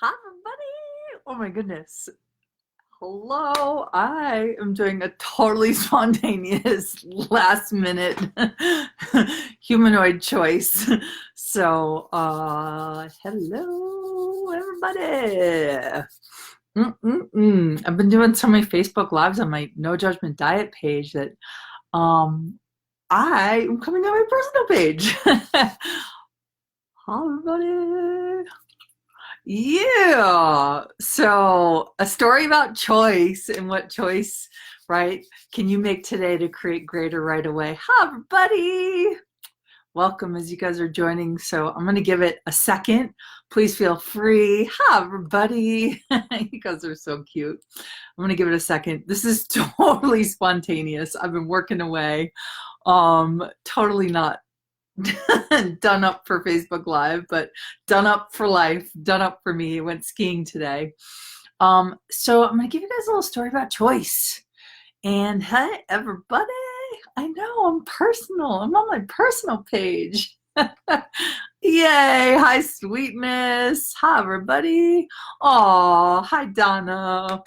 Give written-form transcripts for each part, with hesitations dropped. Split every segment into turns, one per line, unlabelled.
Hi, everybody. Oh my goodness. Hello. I am doing a totally spontaneous last minute humanoid choice. Hello, everybody. I've been doing so many Facebook Lives on my No Judgment Diet page that um, I am coming on my personal page. Hi, everybody. Yeah. So, a story about choice and what choice, right, can you make today to create greater right away? Hi, everybody. Welcome as you guys are joining. So, I'm going to give it a second. Please feel free. Hi, everybody. You guys are so cute. I'm going to give it a second. This is totally spontaneous. I've been working away. Totally not done up for Facebook Live, but done up for life, done up for me. Went skiing today. So I'm gonna give you guys a little story about choice. And hey, everybody, I know I'm personal. I'm on my personal page. Yay! Hi, sweetness. Hi, everybody. Oh, hi, Donna.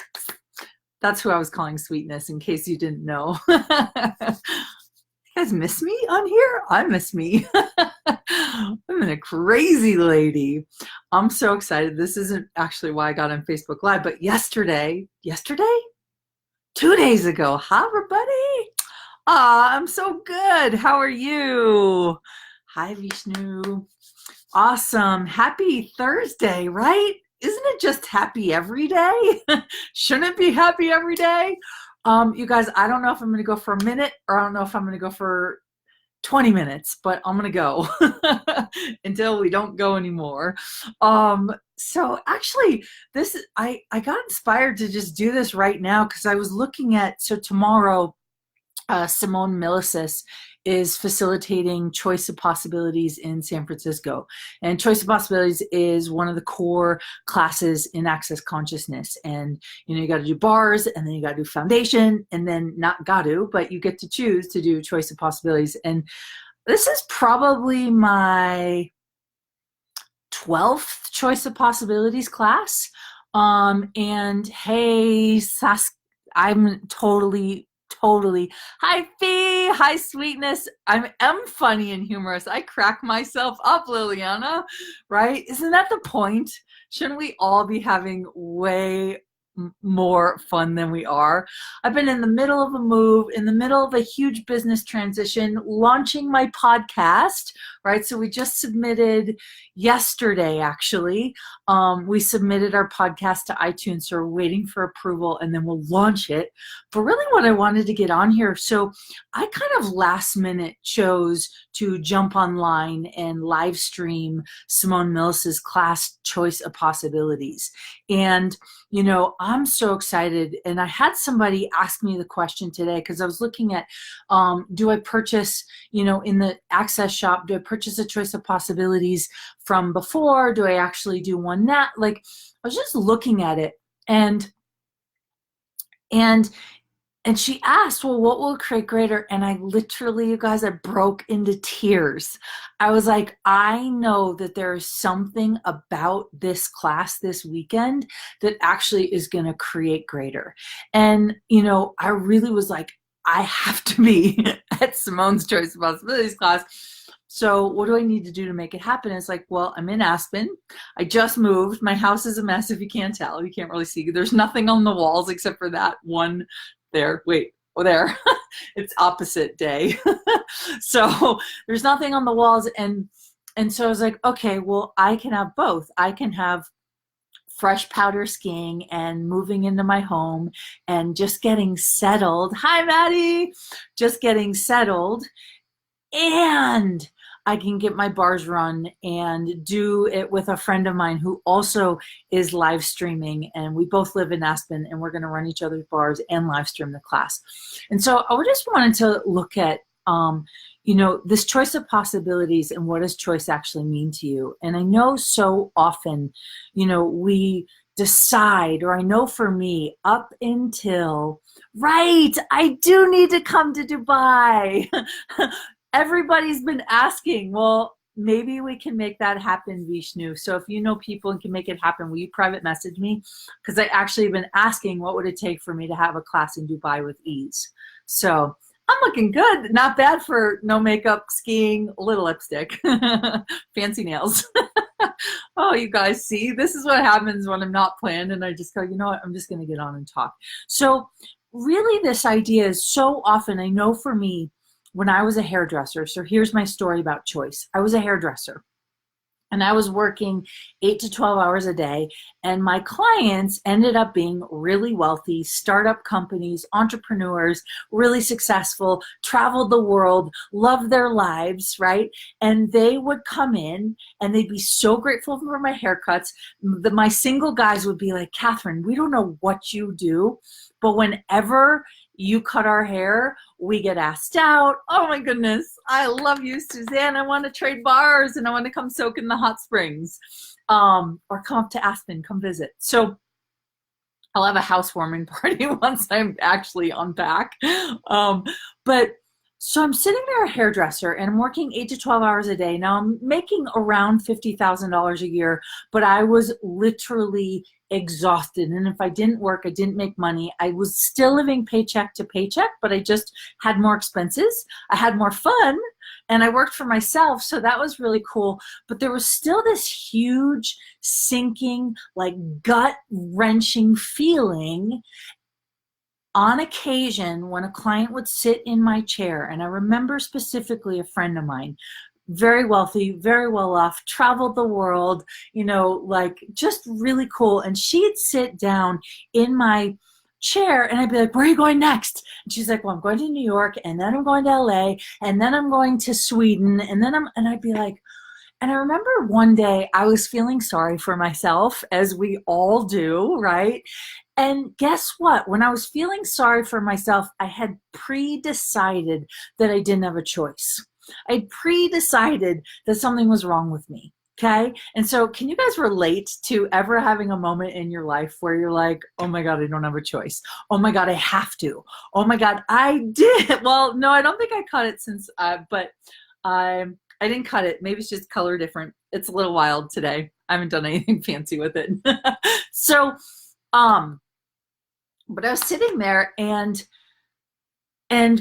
That's who I was calling sweetness, in case you didn't know. You guys miss me on here? I miss me. I'm a crazy lady. I'm so excited. This isn't actually why I got on Facebook Live, but yesterday, 2 days ago. Hi, everybody. I'm so good. How are you? Hi, Vishnu. Awesome. Happy Thursday, right? Isn't it just happy every day? Shouldn't it be happy every day? You guys, I don't know if I'm going to go for a minute or I don't know if I'm going to go for 20 minutes, but I'm going to go until we don't go anymore. So actually I got inspired to just do this right now because I was looking at, so tomorrow, Simone Milasas is facilitating Choice of Possibilities in San Francisco. And Choice of Possibilities is one of the core classes in Access Consciousness. And, you got to do bars and then you got to do foundation and then not got to, but you get to choose to do Choice of Possibilities. And this is probably my 12th Choice of Possibilities class. And hey, I'm totally. Hi, Fee. Hi, sweetness. I'm funny and humorous. I crack myself up, Liliana. Right? Isn't that the point? Shouldn't we all be having way more fun than we are? I've been in the middle of a move, in the middle of a huge business transition, launching my podcast, right? So we just submitted yesterday, actually. We submitted our podcast to iTunes, so we're waiting for approval and then we'll launch it. But really what I wanted to get on here, so I kind of last minute chose to jump online and live stream Simone Milasas class Choice of Possibilities. And I'm so excited. And I had somebody ask me the question today because I was looking at, do I purchase, in the Access shop, do I purchase a Choice of Possibilities from before? Do I actually do one now? Like, I was just looking at it and and and she asked, well, what will create greater? And I literally, you guys, I broke into tears. I was like, I know that there is something about this class this weekend that actually is going to create greater. And, I really was like, I have to be at Simone's Choice of Possibilities class. So what do I need to do to make it happen? It's like, well, I'm in Aspen. I just moved. My house is a mess if you can't tell. You can't really see. There's nothing on the walls except for that one there. Wait, oh, there. It's opposite day. So there's nothing on the walls. And so I was like, okay, well, I can have both. I can have fresh powder skiing and moving into my home and just getting settled. Hi, Maddie. Just getting settled. And I can get my bars run and do it with a friend of mine who also is live streaming. And we both live in Aspen and we're going to run each other's bars and live stream the class. And so I just wanted to look at, this Choice of Possibilities and what does choice actually mean to you? And I know so often, we decide, or I know for me, up until, right, I do need to come to Dubai. Everybody's been asking, well, maybe we can make that happen, Vishnu. So if you know people and can make it happen, will you private message me? Because I actually have been asking what would it take for me to have a class in Dubai with ease. So I'm looking good. Not bad for no makeup, skiing, a little lipstick, fancy nails. Oh, you guys see, this is what happens when I'm not planned and I just go, you know what, I'm just going to get on and talk. So really this idea is so often, I know for me, when I was a hairdresser, so here's my story about choice. I was a hairdresser and I was working 8 to 12 hours a day, and my clients ended up being really wealthy, startup companies, entrepreneurs, really successful, traveled the world, loved their lives, right? And they would come in and they'd be so grateful for my haircuts. My single guys would be like, Catherine, we don't know what you do, but whenever you cut our hair, we get asked out. Oh my goodness, I love you, Suzanne. I want to trade bars and I want to come soak in the hot springs, or come up to Aspen, come visit. So I'll have a housewarming party once I'm actually on back. But so I'm sitting there, a hairdresser, and I'm working 8 to 12 hours a day. Now I'm making around $50,000 a year, but I was literally exhausted. And if I didn't work, I didn't make money. I was still living paycheck to paycheck, but I just had more expenses. I had more fun and I worked for myself. So that was really cool. But there was still this huge sinking, like gut wrenching feeling on occasion when a client would sit in my chair. And I remember specifically a friend of mine, very wealthy, very well off, traveled the world, you know, like just really cool. And she'd sit down in my chair and I'd be like, where are you going next? And she's like, well, I'm going to New York, and then I'm going to LA, and then I'm going to Sweden, and I'd be like, and I remember one day I was feeling sorry for myself, as we all do, right? And guess what? When I was feeling sorry for myself, I had pre-decided that I didn't have a choice. I pre-decided that something was wrong with me. Okay. And so can you guys relate to ever having a moment in your life where you're like, oh my God, I don't have a choice. Oh my God, I have to. Oh my God, I did. Well, no, I don't think I cut it since, but I didn't cut it. Maybe it's just color different. It's a little wild today. I haven't done anything fancy with it. So, but I was sitting there and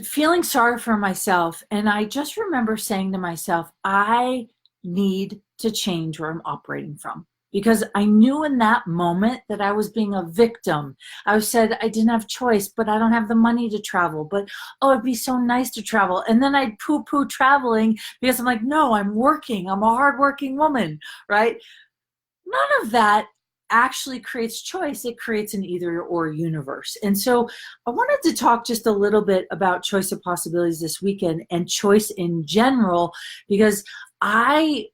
feeling sorry for myself. And I just remember saying to myself, I need to change where I'm operating from. Because I knew in that moment that I was being a victim. I said I didn't have choice, but I don't have the money to travel. But, oh, it'd be so nice to travel. And then I'd poo-poo traveling because I'm like, no, I'm working. I'm a hardworking woman, right? None of that actually creates choice. It creates an either or universe. And so I wanted to talk just a little bit about choice of possibilities this weekend and choice in general, because I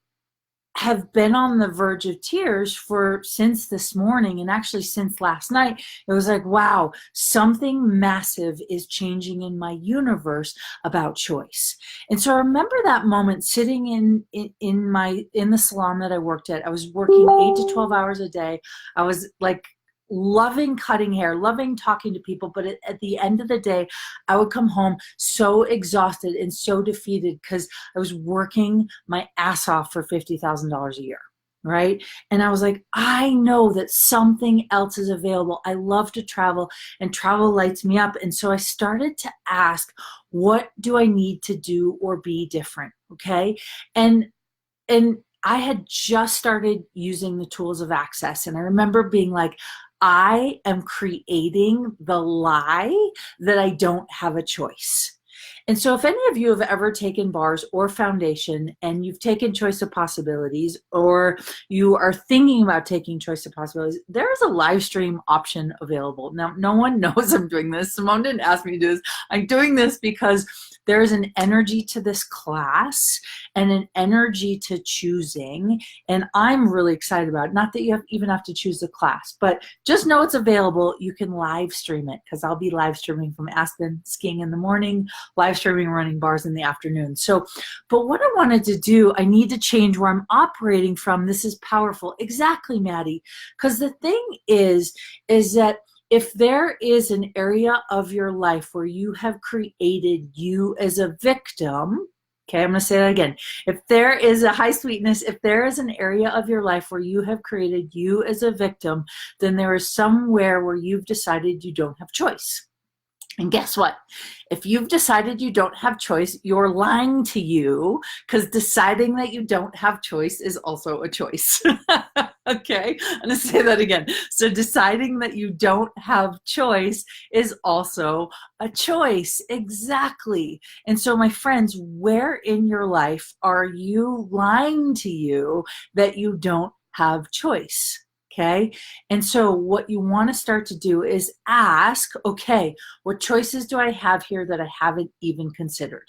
have been on the verge of tears since this morning, and actually since last night. It was like, wow, something massive is changing in my universe about choice. And so I remember that moment sitting in the salon that I worked at. I was working 8 to 12 hours a day. I was like loving cutting hair, loving talking to people, but at the end of the day, I would come home so exhausted and so defeated because I was working my ass off for $50,000 a year, right? And I was like, I know that something else is available. I love to travel, and travel lights me up. And so I started to ask, what do I need to do or be different? Okay. And I had just started using the tools of Access. And I remember being like, I am creating the lie that I don't have a choice. And so if any of you have ever taken bars or foundation and you've taken choice of possibilities, or you are thinking about taking choice of possibilities, there is a live stream option available. Now, no one knows I'm doing this. Simone didn't ask me to do this. I'm doing this because there is an energy to this class and an energy to choosing. And I'm really excited about it. Not that you even have to choose the class, but just know it's available. You can live stream it, because I'll be live streaming from Aspen, skiing in the morning, live streaming running bars in the afternoon. So, but what I wanted to do, I need to change where I'm operating from. This is powerful. Exactly, Maddie. Because the thing is that if there is an area of your life where you have created you as a victim, Okay, I'm going to say that again. If there is a high sweetness, if there is an area of your life where you have created you as a victim, then there is somewhere where you've decided you don't have choice. And guess what? If you've decided you don't have choice, you're lying to you, because deciding that you don't have choice is also a choice. Okay, I'm going to say that again. So deciding that you don't have choice is also a choice. Exactly. And so, my friends, where in your life are you lying to you that you don't have choice? Okay. And so what you want to start to do is ask, okay, what choices do I have here that I haven't even considered?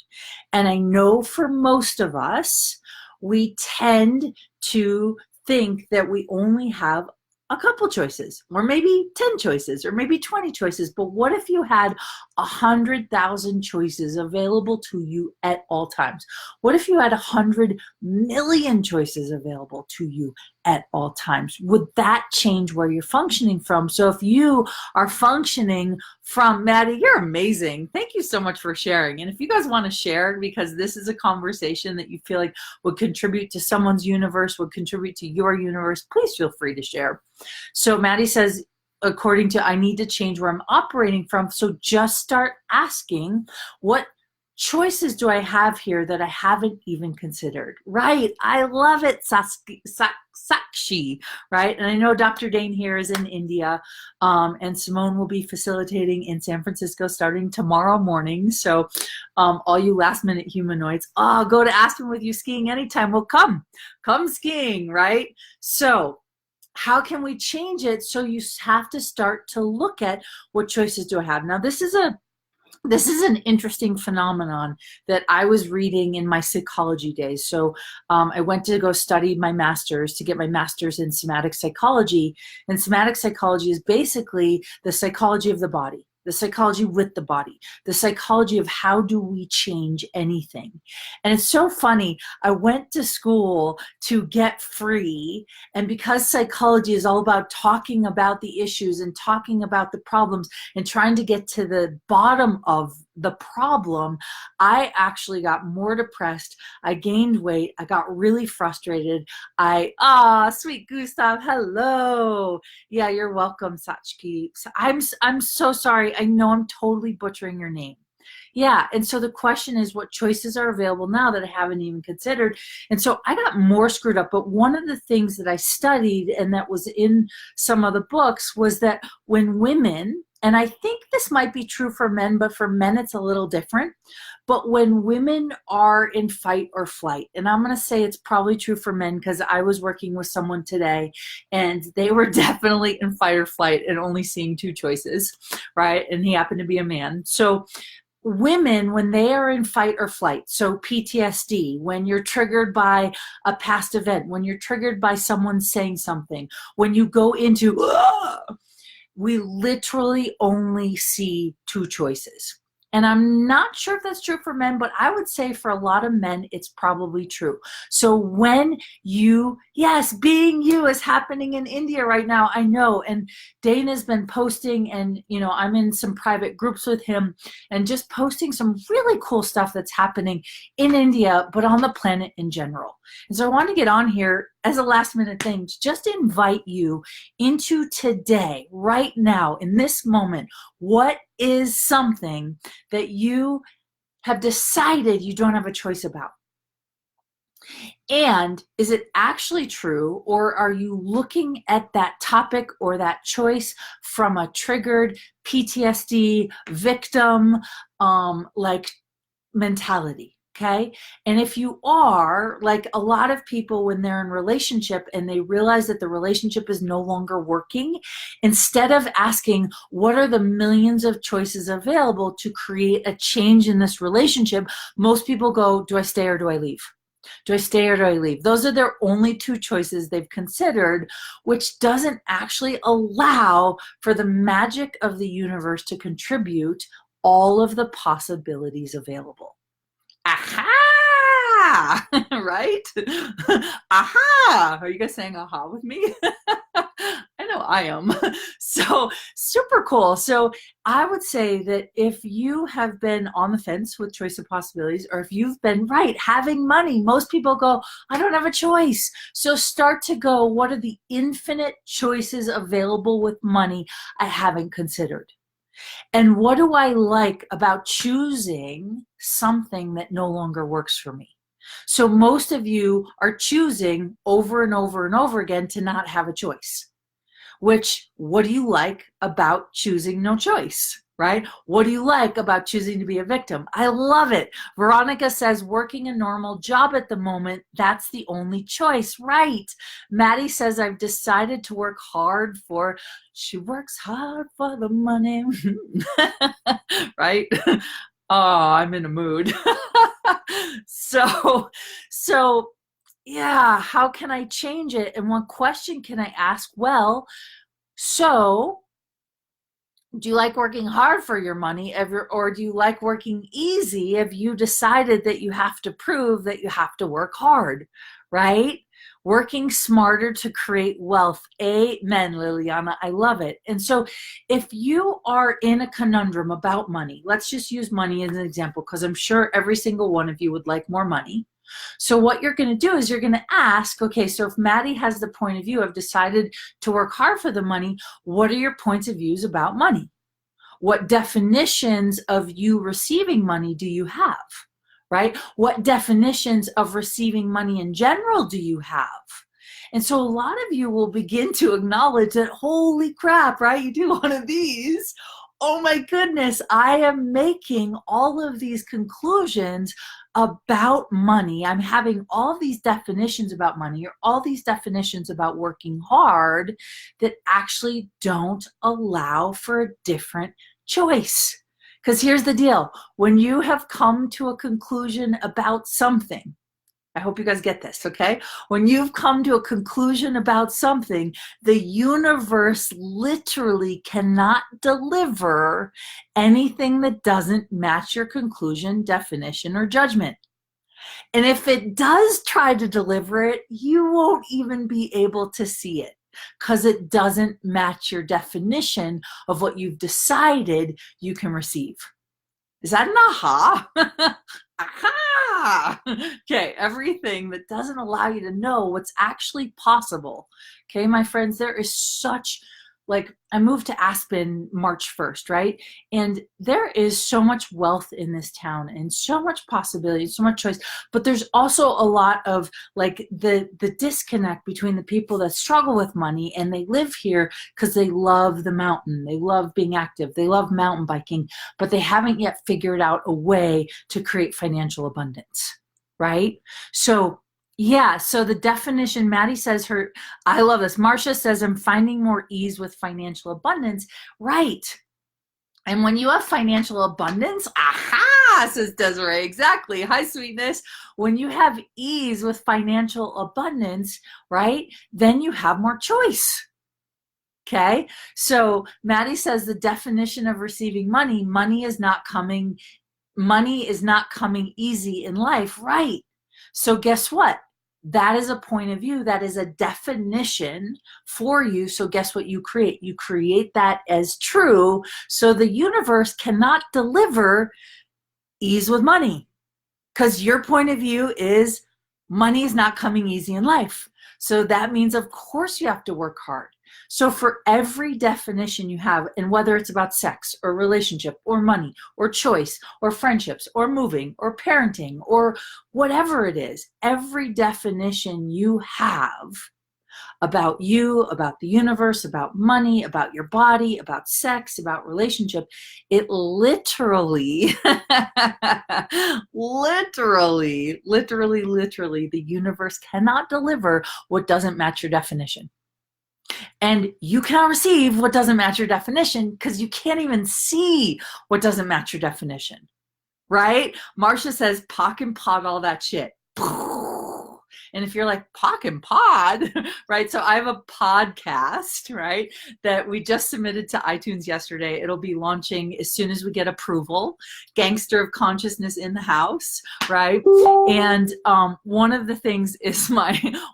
And I know for most of us, we tend to think that we only have a couple choices, or maybe 10 choices, or maybe 20 choices. But what if you had 100,000 choices available to you at all times? What if you had 100 million choices available to you at all times? Would that change where you're functioning from? So if you are functioning from, Maddie, you're amazing. Thank you so much for sharing. And if you guys want to share, because this is a conversation that you feel like would contribute to someone's universe, would contribute to your universe, please feel free to share. So Maddie says, according to, I need to change where I'm operating from. So just start asking, what choices do I have here that I haven't even considered? Right. I love it, Sakshi. Right. And I know Dr. Dane here is in India, and Simone will be facilitating in San Francisco starting tomorrow morning. So all you last minute humanoids, go to Aspen with you skiing anytime. Well, come skiing. Right. So how can we change it? So you have to start to look at, what choices do I have? Now, this is an interesting phenomenon that I was reading in my psychology days. So I went to go study my master's to get my master's in somatic psychology. And somatic psychology is basically the psychology of the body, the psychology with the body, the psychology of how do we change anything. And it's so funny. I went to school to get free. And because psychology is all about talking about the issues and talking about the problems and trying to get to the bottom of the problem, I actually got more depressed. I gained weight. I got really frustrated. Sweet Gustav, hello. Yeah, you're welcome, Sachki. I'm so sorry. I know I'm totally butchering your name. Yeah, and so the question is, what choices are available now that I haven't even considered? And so I got more screwed up. But one of the things that I studied, and that was in some of the books, was that when women, and I think this might be true for men, but for men it's a little different. But when women are in fight or flight, and I'm going to say it's probably true for men because I was working with someone today and they were definitely in fight or flight and only seeing two choices, right? And he happened to be a man. So women, when they are in fight or flight, so PTSD, when you're triggered by a past event, when you're triggered by someone saying something, when you go into, we literally only see two choices. And I'm not sure if that's true for men, but I would say for a lot of men, it's probably true. So when yes, being you is happening in India right now, I know. And Dana's been posting, and, I'm in some private groups with him and just posting some really cool stuff that's happening in India, but on the planet in general. And so I want to get on here as a last minute thing to just invite you into today, right now, in this moment. What is something that you have decided you don't have a choice about? And is it actually true, or are you looking at that topic or that choice from a triggered PTSD victim like mentality? Okay. And if you are, like a lot of people, when they're in relationship and they realize that the relationship is no longer working, instead of asking, what are the millions of choices available to create a change in this relationship, most people go, do I stay or do I leave? Do I stay or do I leave? Those are their only two choices they've considered, which doesn't actually allow for the magic of the universe to contribute all of the possibilities available. Aha! Right? Aha! Are you guys saying aha with me? I know I am. So super cool. So I would say that if you have been on the fence with choice of possibilities, or if you've been right, having money, most people go, I don't have a choice. So start to go, what are the infinite choices available with money I haven't considered? And what do I like about choosing something that no longer works for me? So most of you are choosing over and over and over again to not have a choice. Which, what do you like about choosing no choice, right? What do you like about choosing to be a victim? I love it. Veronica says, working a normal job at the moment, that's the only choice, right? Maddie says, I've decided to work hard for, she works hard for the money, right? Oh, I'm in a mood. So yeah, how can I change it? And one question can I ask? Well, so do you like working hard for your money, or do you like working easy if you decided that you have to prove that you have to work hard, right? Working smarter to create wealth. Amen, Liliana. I love it. And so if you are in a conundrum about money, let's just use money as an example, because I'm sure every single one of you would like more money. So what you're going to do is you're going to ask, okay, so if Maddie has the point of view of decided to work hard for the money, what are your points of views about money? What definitions of you receiving money do you have, right? What definitions of receiving money in general do you have? And so a lot of you will begin to acknowledge that, holy crap, right? You do one of these. Oh my goodness, I am making all of these conclusions about money. I'm having all these definitions about money, or all these definitions about working hard, that actually don't allow for a different choice. Because here's the deal. When you have come to a conclusion about something, I hope you guys get this, okay? When you've come to a conclusion about something, the universe literally cannot deliver anything that doesn't match your conclusion, definition, or judgment. And if it does try to deliver it, you won't even be able to see it, because it doesn't match your definition of what you've decided you can receive. Is that an aha? Aha! Okay, everything that doesn't allow you to know what's actually possible. Okay, my friends, there is such, like, I moved to Aspen March 1st, right? And there is so much wealth in this town, and so much possibility, so much choice. But there's also a lot of, like, the disconnect between the people that struggle with money and they live here because they love the mountain, they love being active, they love mountain biking, but they haven't yet figured out a way to create financial abundance, right? So yeah, so the definition, Maddie says I love this. Marcia says, I'm finding more ease with financial abundance. Right. And when you have financial abundance, aha, says Desiree, exactly. Hi, sweetness. When you have ease with financial abundance, right, then you have more choice. Okay. So Maddie says the definition of receiving money, money is not coming easy in life. Right. So guess what? That is a point of view. That is a definition for you. So guess what you create? You create that as true. So the universe cannot deliver ease with money, because your point of view is money is not coming easy in life. So that means, of course, you have to work hard. So for every definition you have, and whether it's about sex or relationship or money or choice or friendships or moving or parenting or whatever it is, every definition you have about you, about the universe, about money, about your body, about sex, about relationship, it literally, literally, the universe cannot deliver what doesn't match your definition. And you cannot receive what doesn't match your definition because you can't even see what doesn't match your definition, right? Marcia says, pock and pot all that shit. And if you're like, POC and Pod, right? So I have a podcast, right, that we just submitted to iTunes yesterday. It'll be launching as soon as we get approval. Gangster of Consciousness in the house, right? And one of the things is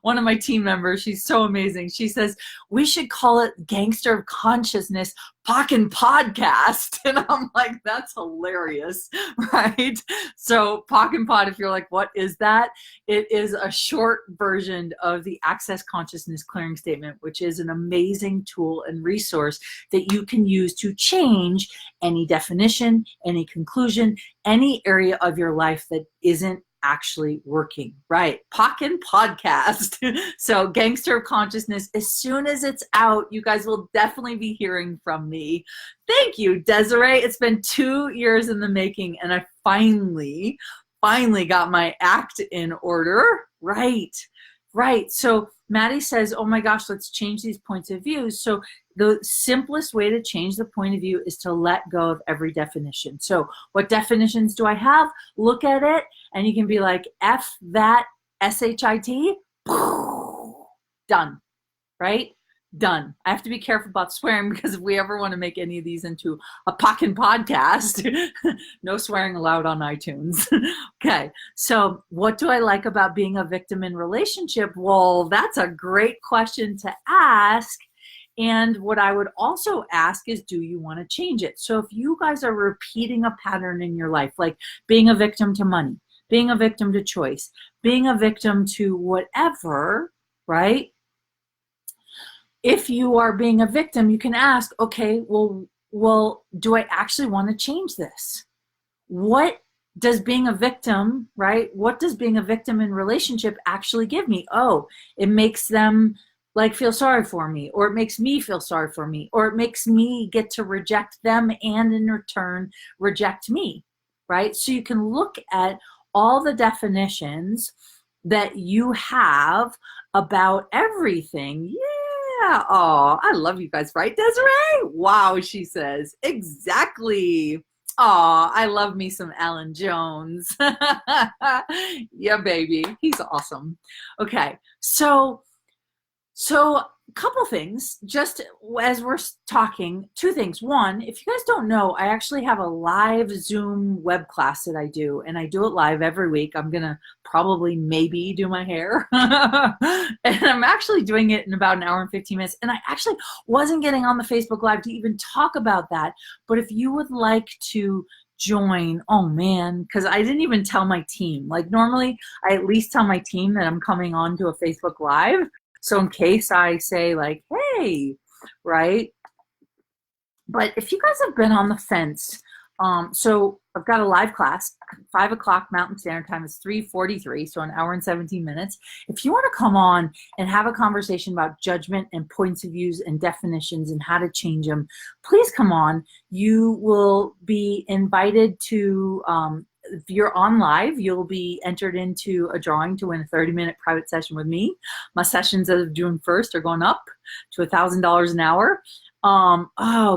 one of my team members, she's so amazing. She says, we should call it Gangster of Consciousness POC and Podcast. And I'm like, that's hilarious, right? So POC and Pod, if you're like, what is that? It is a short version of the Access Consciousness Clearing Statement, which is an amazing tool and resource that you can use to change any definition, any conclusion, any area of your life that isn't actually working, right? POC and Podcast. So Gangster of Consciousness, as soon as it's out, you guys will definitely be hearing from me. Thank you, Desiree. It's been 2 years in the making, and I finally got my act in order. Right. So Maddie says, oh my gosh, let's change these points of view. So the simplest way to change the point of view is to let go of every definition. So what definitions do I have? Look at it, and you can be like, F that, S-H-I-T, done, right? Done. I have to be careful about swearing, because if we ever want to make any of these into a POC and Podcast, no swearing allowed on iTunes. Okay, so what do I like about being a victim in relationship? Well, that's a great question to ask. And what I would also ask is, do you want to change it? So if you guys are repeating a pattern in your life, like being a victim to money, being a victim to choice, being a victim to whatever, right? If you are being a victim, you can ask, okay, well, do I actually want to change this? What does being a victim, right? What does being a victim in relationship actually give me? Oh, it makes them like feel sorry for me, or it makes me feel sorry for me, or it makes me get to reject them and in return reject me, right? So you can look at all the definitions that you have about everything. Yeah. Oh, I love you guys, right, Desiree? Wow, she says. Exactly. Oh, I love me some Alan Jones. Yeah, baby. He's awesome. Okay. So a couple things, just as we're talking, 2 things. One, if you guys don't know, I actually have a live Zoom web class that I do, and I do it live every week. I'm going to probably maybe do my hair. And I'm actually doing it in about an hour and 15 minutes. And I actually wasn't getting on the Facebook Live to even talk about that. But if you would like to join, oh man, because I didn't even tell my team. Like normally, I at least tell my team that I'm coming on to a Facebook Live. So in case I say like, hey, right? But if you guys have been on the fence, so I've got a live class, 5 o'clock Mountain Standard Time is 3:43, so an hour and 17 minutes. If you want to come on and have a conversation about judgment and points of views and definitions and how to change them, please come on. You will be invited to, if you're on live, you'll be entered into a drawing to win a 30-minute private session with me. My sessions as of June 1st are going up to $1,000 an hour.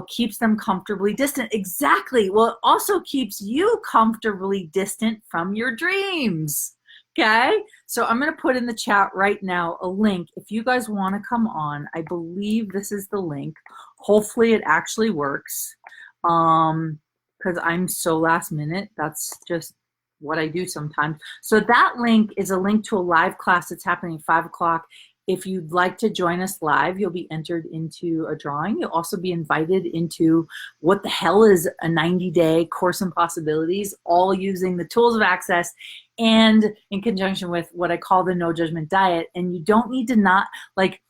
Keeps them comfortably distant. Exactly. Well, it also keeps you comfortably distant from your dreams. Okay. So I'm going to put in the chat right now a link. If you guys want to come on, I believe this is the link. Hopefully it actually works. Because I'm so last minute. That's just what I do sometimes. So that link is a link to a live class that's happening at 5 o'clock. If you'd like to join us live, you'll be entered into a drawing. You'll also be invited into what the hell is a 90-day course in possibilities, all using the tools of access and in conjunction with what I call the no judgment diet. And you don't need to not, like,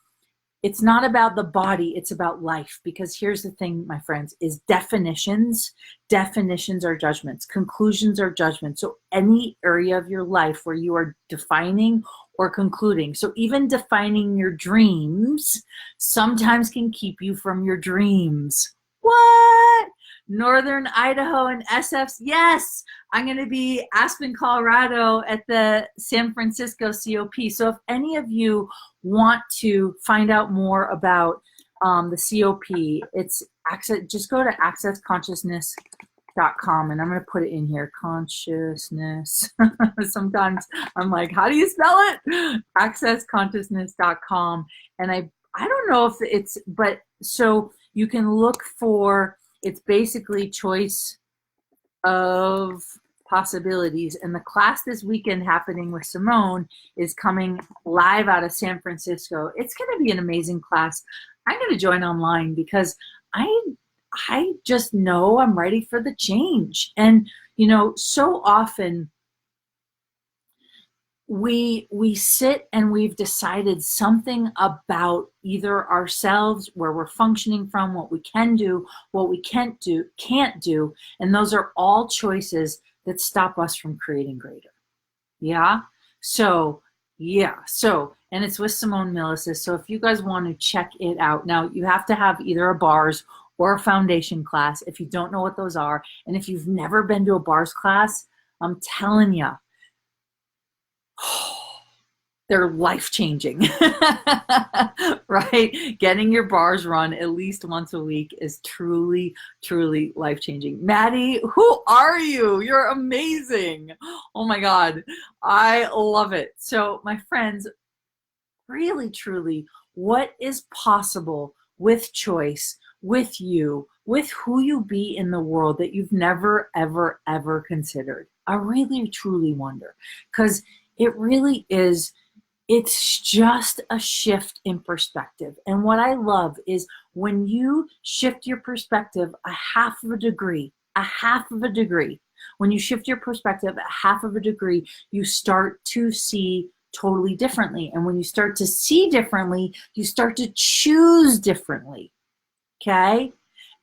it's not about the body, it's about life. Because here's the thing, my friends, is definitions are judgments. Conclusions are judgments. So any area of your life where you are defining or concluding, so even defining your dreams sometimes can keep you from your dreams. What? Northern Idaho and SFs. Yes, I'm going to be Aspen, Colorado at the San Francisco COP. So if any of you want to find out more about the COP, it's access. Just go to accessconsciousness and I'm going to put it in here, consciousness. Sometimes I'm like, how do you spell it? accessconsciousness.com. And I don't know if it's, but so you can look for, it's basically choice of possibilities. And the class this weekend happening with Simone is coming live out of San Francisco. It's going to be an amazing class. I'm going to join online because I just know I'm ready for the change. And, you know, so often we sit and we've decided something about either ourselves, where we're functioning from, what we can do, what we can't do. And those are all choices that stop us from creating greater. Yeah. So, and it's with Simone Milasas. So if you guys want to check it out, now you have to have either a bars or a foundation class if you don't know what those are. And if you've never been to a bars class, I'm telling you, they're life-changing, right? Getting your bars run at least once a week is truly, truly life-changing. Maddie, who are you? You're amazing. Oh my God, I love it. So my friends, really, truly, what is possible with choice, with you, with who you be in the world that you've never, ever, ever considered? I really, truly wonder, because it really is, it's just a shift in perspective. And what I love is when you shift your perspective a half of a degree, when you shift your perspective a half of a degree, you start to see totally differently. And when you start to see differently, you start to choose differently. Okay?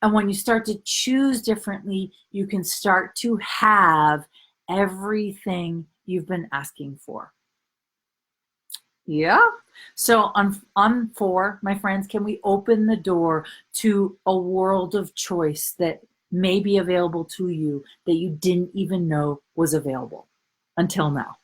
And when you start to choose differently, you can start to have everything you've been asking for. Yeah. So on 4, my friends, can we open the door to a world of choice that may be available to you that you didn't even know was available until now,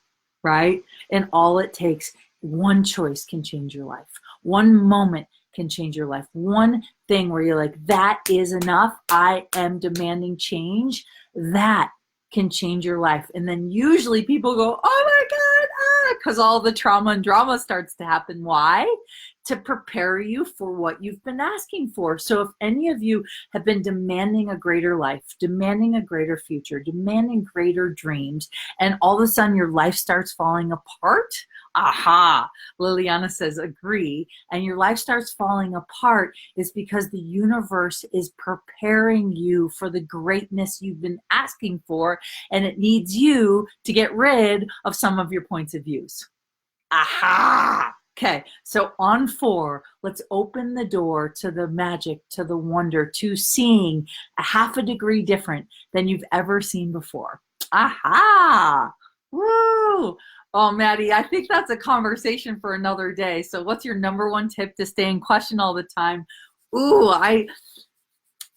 right? And all it takes, one choice can change your life. One moment can change your life. One thing where you're like, that is enough. I am demanding change. That can change your life. And then usually people go, oh my God, because all the trauma and drama starts to happen. Why? To prepare you for what you've been asking for. So if any of you have been demanding a greater life, demanding a greater future, demanding greater dreams, and all of a sudden your life starts falling apart, aha, Liliana says agree, and your life starts falling apart is because the universe is preparing you for the greatness you've been asking for, and it needs you to get rid of some of your points of views. Aha! Okay, so on 4, let's open the door to the magic, to the wonder, to seeing a half a degree different than you've ever seen before. Aha! Woo! Oh, Maddie, I think that's a conversation for another day. So what's your number 1 tip to stay in question all the time? Ooh,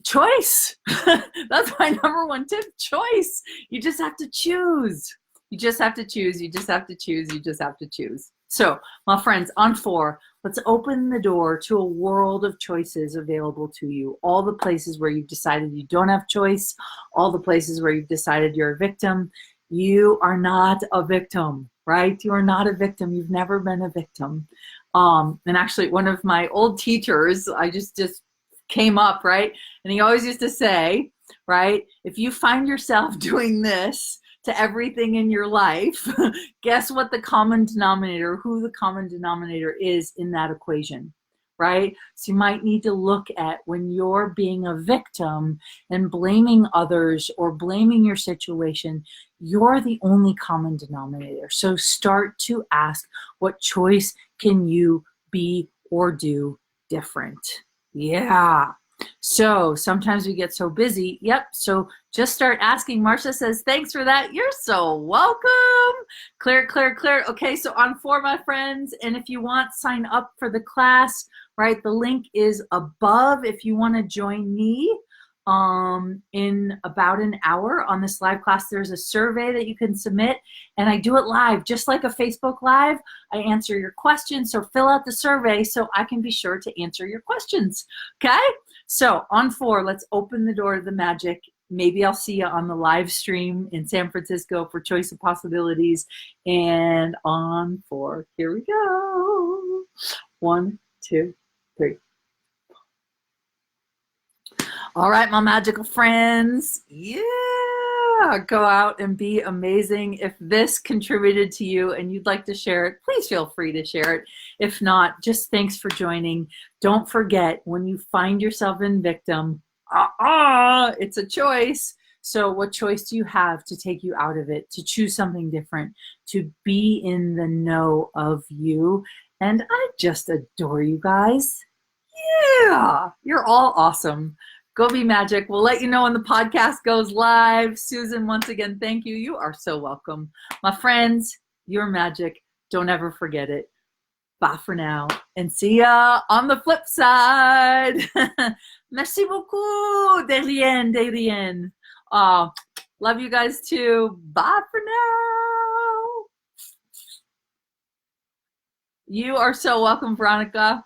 choice. That's my number 1 tip, choice. You just have to choose. You just have to choose. You just have to choose. You just have to choose. So, my friends, on 4, let's open the door to a world of choices available to you. All the places where you've decided you don't have choice, all the places where you've decided you're a victim. You are not a victim, right? You are not a victim. You've never been a victim. And actually, one of my old teachers, I just came up, right? And he always used to say, right, if you find yourself doing this to everything in your life, guess what the common denominator, who the common denominator is in that equation, right? So you might need to look at when you're being a victim and blaming others or blaming your situation, you're the only common denominator. So start to ask, what choice can you be or do different? Yeah. So sometimes we get so busy. Yep. So just start asking. Marcia says, thanks for that. You're so welcome. Clear. Okay. So on 4, my friends, and if you want, sign up for the class, right? The link is above if you want to join me in about an hour on this live class. There's a survey that you can submit, and I do it live, just like a Facebook Live. I answer your questions, so fill out the survey so I can be sure to answer your questions, okay? So on 4, let's open the door to the magic. maybe I'll see you on the live stream in San Francisco for Choice of Possibilities. And on 4, here we go. 1, 2, 3. All right, my magical friends. Yeah, go out and be amazing. If this contributed to you and you'd like to share it, please feel free to share it. If not, just thanks for joining. Don't forget, when you find yourself in victim, it's a choice. So what choice do you have to take you out of it, to choose something different, to be in the know of you? And I just adore you guys. Yeah, you're all awesome. Go be magic. We'll let you know when the podcast goes live. Susan, once again, thank you. You are so welcome. My friends, you're magic. Don't ever forget it. Bye for now. And see ya on the flip side. Merci beaucoup. De rien, de rien. Love you guys too. Bye for now. You are so welcome, Veronica.